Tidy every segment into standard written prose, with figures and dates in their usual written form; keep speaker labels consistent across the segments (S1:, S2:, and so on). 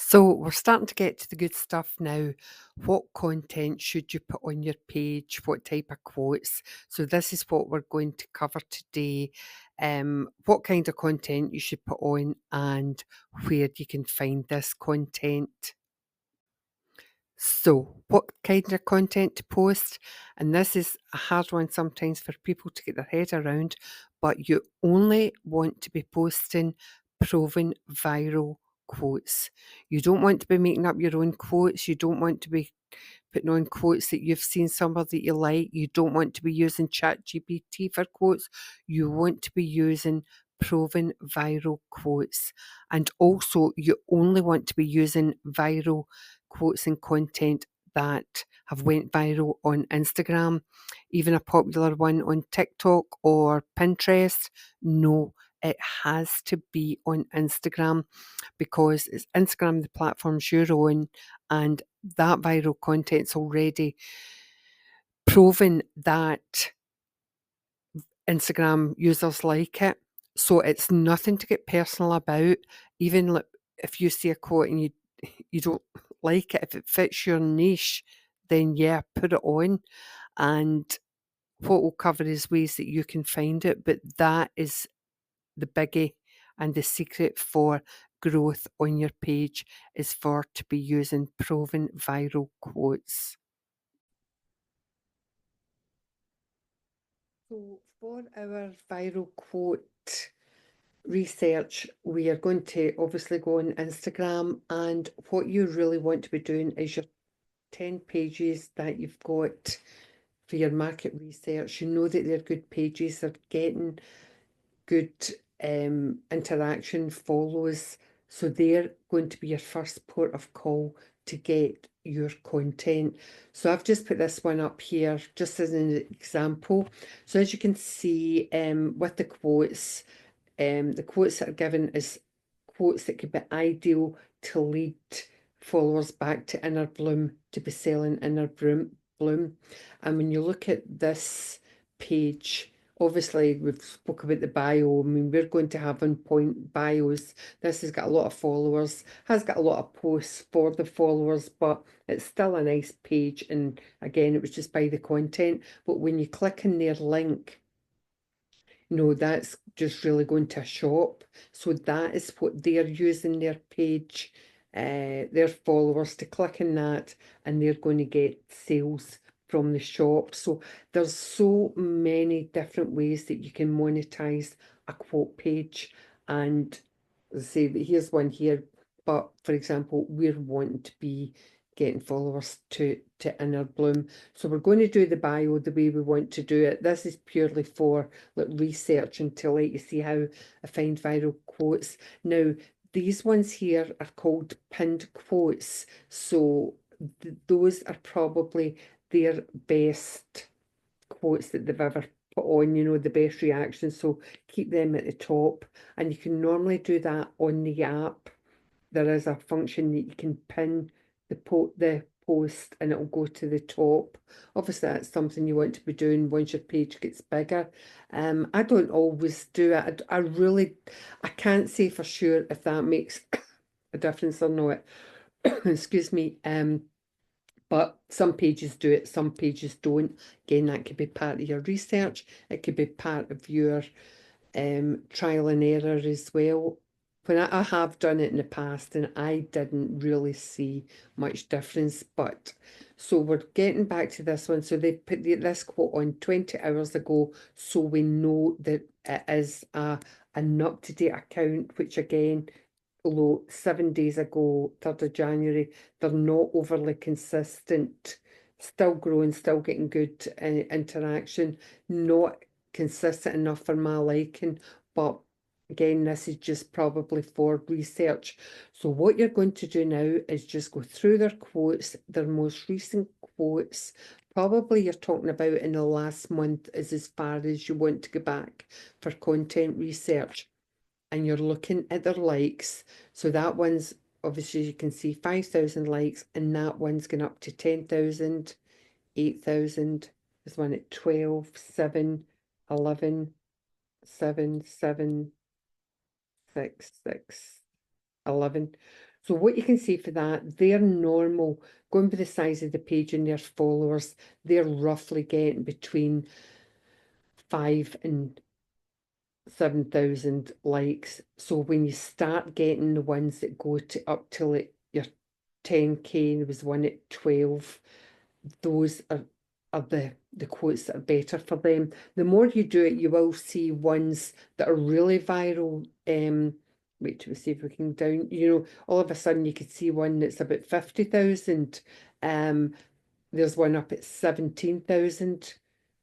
S1: So we're starting to get to the good stuff now. What content should you put on your page? What type of quotes? So this is what we're going to cover today. What kind of content you should put on and where you can find this content. So, what kind of content to post? And this is a hard one sometimes for people to get their head around, but you only want to be posting proven viral quotes. You don't want to be making up your own quotes. You don't want to be putting on quotes that you've seen somewhere that you like. You don't want to be using ChatGPT for quotes. You want to be using proven viral quotes. And also, you only want to be using viral quotes and content that have went viral on Instagram, even a popular one on TikTok or Pinterest. No, it has to be on Instagram because it's Instagram, the platform's your own, and that viral content's already proven that Instagram users like it. So it's nothing to get personal about. Even if you see a quote and you don't like it, if it fits your niche, then yeah, put it on. And what we'll cover is ways that you can find it, but that is the biggie and the secret for growth on your page is for to be using proven viral quotes. So for our viral quote research, we are going to obviously go on Instagram, and what you really want to be doing is your 10 pages that you've got for your market research. You know that they're good pages, they're getting good interaction, follows. So they're going to be your first port of call to get your content. So I've just put this one up here just as an example. So as you can see with the quotes that are given is quotes that could be ideal to lead followers back to Inner Bloom to be selling Inner Bloom. And when you look at this page, obviously we've spoke about the bio. I mean, we're going to have on point bios. This has got a lot of followers, has got a lot of posts for the followers, but it's still a nice page. And again, it was just by the content. But when you click on their link, that's just really going to a shop. So that is what they're using their page, their followers to click on that, and they're going to get sales from the shop. So there's so many different ways that you can monetize a quote page. And say that here's one here, but for example, we're wanting to be getting followers to Inner Bloom. So we're going to do the bio the way we want to do it. This is purely for like research and to let you see how I find viral quotes. Now, these ones here are called pinned quotes. So those are probably their best quotes that they've ever put on, the best reactions. So keep them at the top. And you can normally do that on the app. There is a function that you can pin the post and it'll go to the top. Obviously, that's something you want to be doing once your page gets bigger. I don't always do it. I can't say for sure if that makes a difference or not. Excuse me. But some pages do it, some pages don't. Again, that could be part of your research. It could be part of your trial and error as well. When I have done it in the past and I didn't really see much difference, but so we're getting back to this one. So they put this quote on 20 hours ago, so we know that it is an up-to-date account, which again, although 7 days ago, 3rd of January, they're not overly consistent. Still growing, still getting good interaction, not consistent enough for my liking, but again, this is just probably for research. So what you're going to do now is just go through their quotes, their most recent quotes. Probably you're talking about in the last month is as far as you want to go back for content research. And you're looking at their likes. So that one's obviously you can see 5,000 likes, and that one's going up to 10,000, 8,000. There's one at 12, 7, 11, 7, 7, 6, 6, 11. So what you can see for that, their normal, going by the size of the page and their followers, they're roughly getting between 5 and 7,000 likes. So when you start getting the ones that go to up till your 10K, and there was one at 12, those are the quotes that are better for them. The more you do it, you will see ones that are really viral. Wait till we see if we can down, all of a sudden you could see one that's about 50,000. There's one up at 17,000.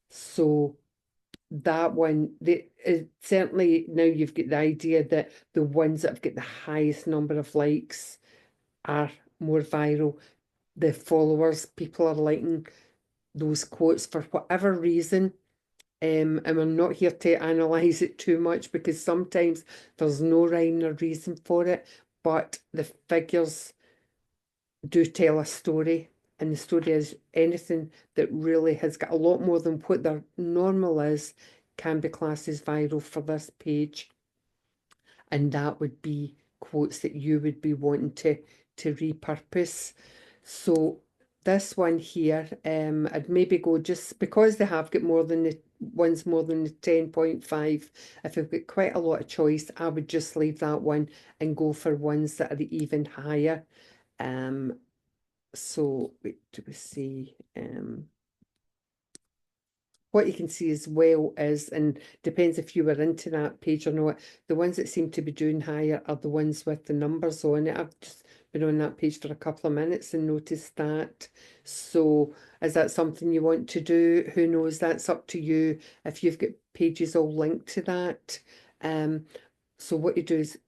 S1: So that one, certainly now you've got the idea that the ones that have got the highest number of likes are more viral. The followers, people are liking those quotes for whatever reason. And we're not here to analyze it too much because sometimes there's no rhyme or reason for it, but the figures do tell a story. And the story is anything that really has got a lot more than what their normal is can be classed as viral for this page. And that would be quotes that you would be wanting to repurpose. So this one here, I'd maybe go, just because they have got more than the 10.5, if I've got quite a lot of choice, I would just leave that one and go for ones that are even higher. So wait, do we see? What you can see as well is, and depends if you were into that page or not, the ones that seem to be doing higher are the ones with the numbers on it. I've just been on that page for a couple of minutes and noticed that. So is that something you want to do? Who knows? That's up to you if you've got pages all linked to that. So what you do is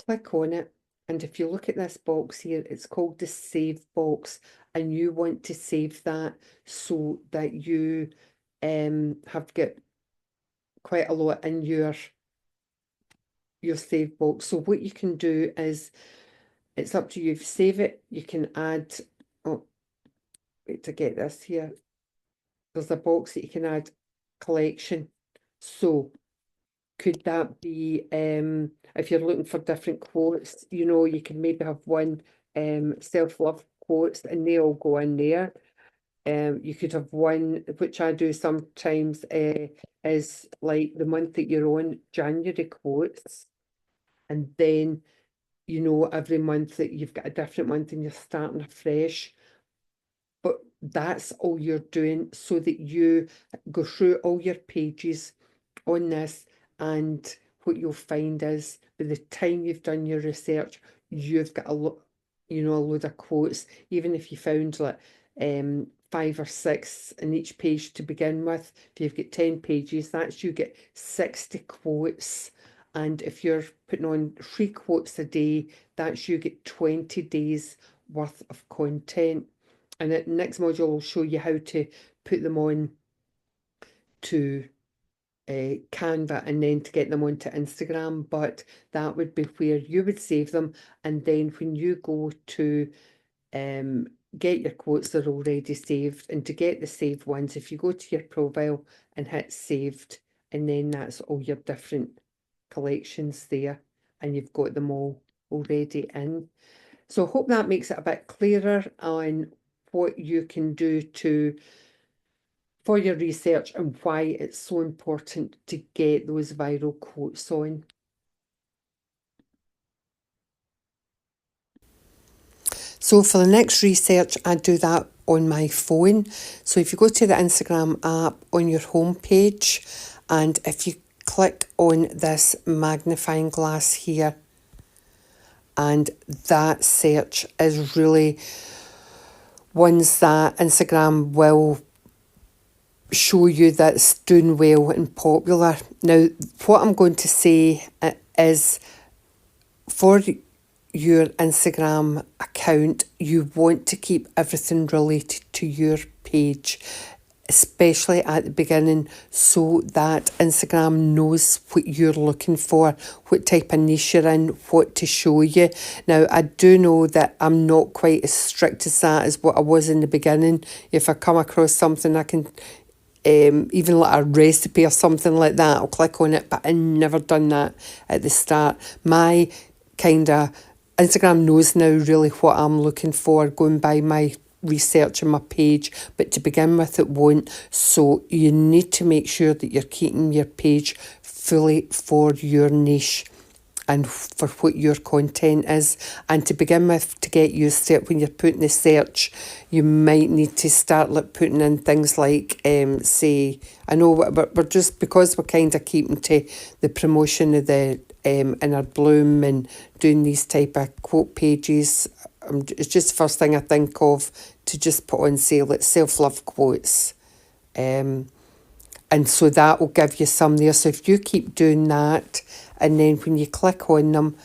S1: click on it. And if you look at this box here, it's called the save box, and you want to save that so that you have got quite a lot in your save box. So what you can do is, it's up to you. If you save it, you can add, oh, wait to get this here. There's a box that you can add collection. So could that be, if you're looking for different quotes, you can maybe have one self-love quotes and they all go in there. You could have one, which I do sometimes, is like the month that you're on, January quotes. And then, every month that you've got a different month and you're starting afresh. But that's all you're doing so that you go through all your pages on this. And what you'll find is by the time you've done your research, you've got a load of quotes. Even if you found like 5 or 6 in each page to begin with, if you've got 10 pages, that's you get 60 quotes. And if you're putting on 3 quotes a day, that's you get 20 days worth of content. And the next module will show you how to put them on to Canva and then to get them onto Instagram, but that would be where you would save them. And then when you go to get your quotes, they're already saved. And to get the saved ones, if you go to your profile and hit saved, and then that's all your different collections there, and you've got them all already in. So I hope that makes it a bit clearer on what you can do for your research and why it's so important to get those viral quotes on. So for the next research, I do that on my phone. So if you go to the Instagram app on your home page, and if you click on this magnifying glass here, and that search is really ones that Instagram will show you that's doing well and popular. Now, what I'm going to say is, for your Instagram account, you want to keep everything related to your page, especially at the beginning, so that Instagram knows what you're looking for, what type of niche you're in, what to show you. Now, I do know that I'm not quite as strict as that as what I was in the beginning. If I come across something, I can even like a recipe or something like that, I'll click on it, but I never done that at the start. My kind of, Instagram knows now really what I'm looking for, going by my research on my page, but to begin with it won't. So you need to make sure that you're keeping your page fully for your niche and for what your content is. And to begin with, to get used to it, when you're putting the search, you might need to start putting in things like, say, I know we're just, because we're kind of keeping to the promotion of the Inner Bloom and doing these type of quote pages, it's just the first thing I think of to just put on, say, like self-love quotes. And so that will give you some there. So if you keep doing that, and then when you click on them,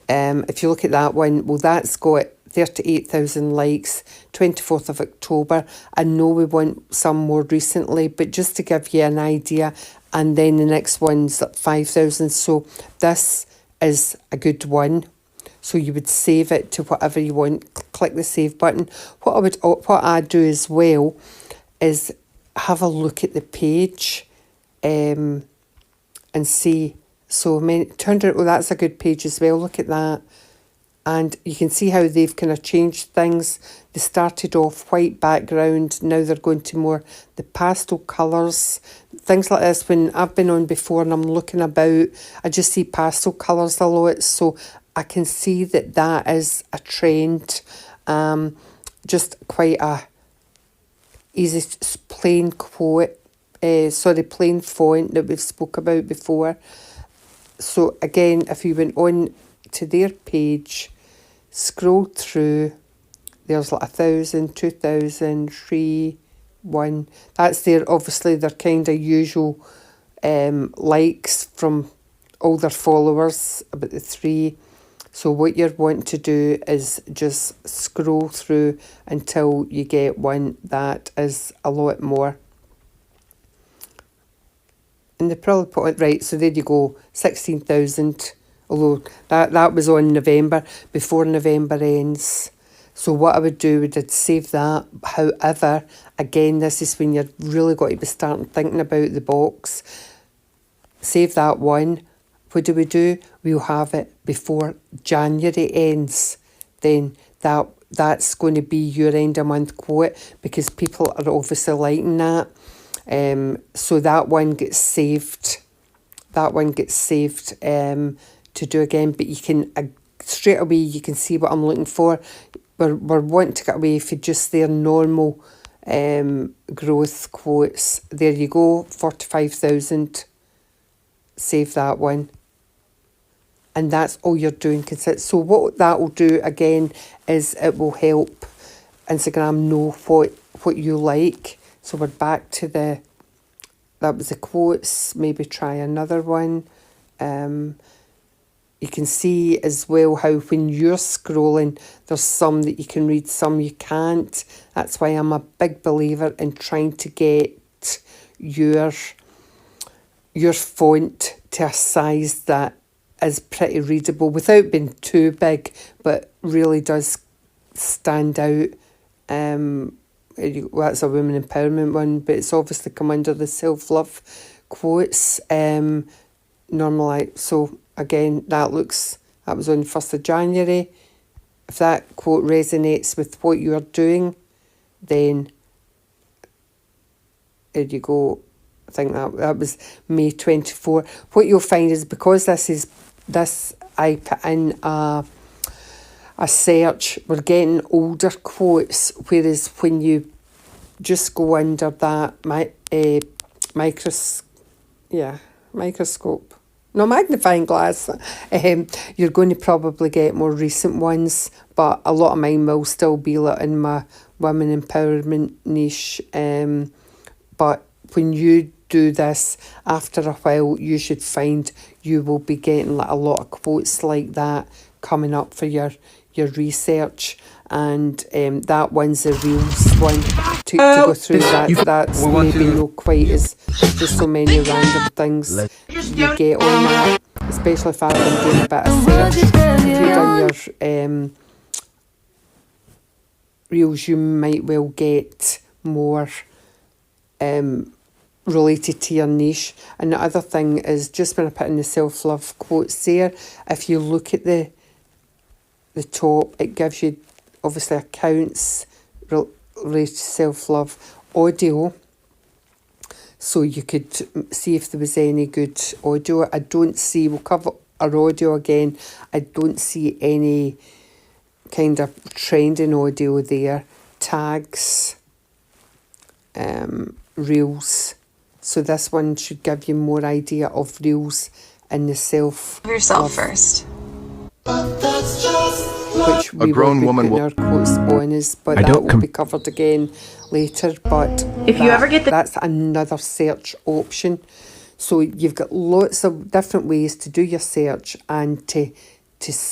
S1: if you look at that one, well, that's got 38,000 likes, 24th of October. I know we want some more recently, but just to give you an idea. And then the next one's at 5,000. So this is a good one. So you would save it to whatever you want. Click the save button. What I do as well is have a look at the page, and see. So it turned out, well, that's a good page as well. Look at that. And you can see how they've kind of changed things. They started off white background. Now they're going to more the pastel colours. Things like this, when I've been on before and I'm looking about, I just see pastel colours a lot. So I can see that that is a trend. Just quite a easy, plain quote. Plain font that we've spoke about before. So again, if you went on to their page, scroll through, there's like 1,000, 2,000, 3, 1. That's their, obviously their kind of usual likes from all their followers, about the 3. So what you're wanting to do is just scroll through until you get one that is a lot more. And they probably put it right, so there you go, 16,000, although that was on November, before November ends. So what I would do would save that. However, again, this is when you're really got to be starting thinking about the box. Save that one. What do? We'll have it before January ends. Then that's going to be your end of month quote, because people are obviously liking that. So that one gets saved. To do again, but you can straight away you can see what I'm looking for. We're wanting to get away from just their normal growth quotes. There you go, 45,000. Save that one. And that's all you're doing. So what that will do again is it will help Instagram know what you like. So we're back to that was the quotes. Maybe try another one. You can see as well how when you're scrolling, there's some that you can read, some you can't. That's why I'm a big believer in trying to get your font to a size that is pretty readable without being too big, but really does stand out. That's a women empowerment one, but it's obviously come under the self-love quotes. Normally, so again, that was on 1st of January. If that quote resonates with what you're doing, then there you go. I think that was May 24. What you'll find is, because I put in a search, we're getting older quotes, whereas when you just go under that magnifying glass, you're going to probably get more recent ones, but a lot of mine will still be in my women empowerment niche. But when you do this, after a while, you should find you will be getting a lot of quotes like that coming up for your research. And that one's a Reels one to go through. That's maybe not quite as, there's so many random things you get on that, especially if I've been doing a bit of search. If you've done your Reels, you might well get more related to your niche. And the other thing is, just when I put in the self-love quotes there, if you look at the the top. It gives you obviously accounts related to self-love, audio, so you could see if there was any good audio. I don't see, we'll cover our audio again, I don't see any kind of trending audio there. Tags, reels. So this one should give you more idea of reels in the
S2: yourself first.
S1: Which we will be putting our quotes on is, but that will be covered again later. But
S2: if you ever get
S1: that's another search option. So you've got lots of different ways to do your search and to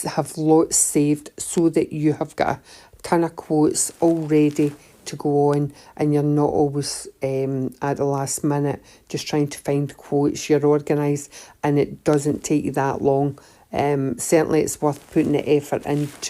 S1: have lots saved, so that you have got a ton of quotes all ready to go on, and you're not always at the last minute just trying to find quotes. You're organised and it doesn't take you that long. Certainly it's worth putting the effort into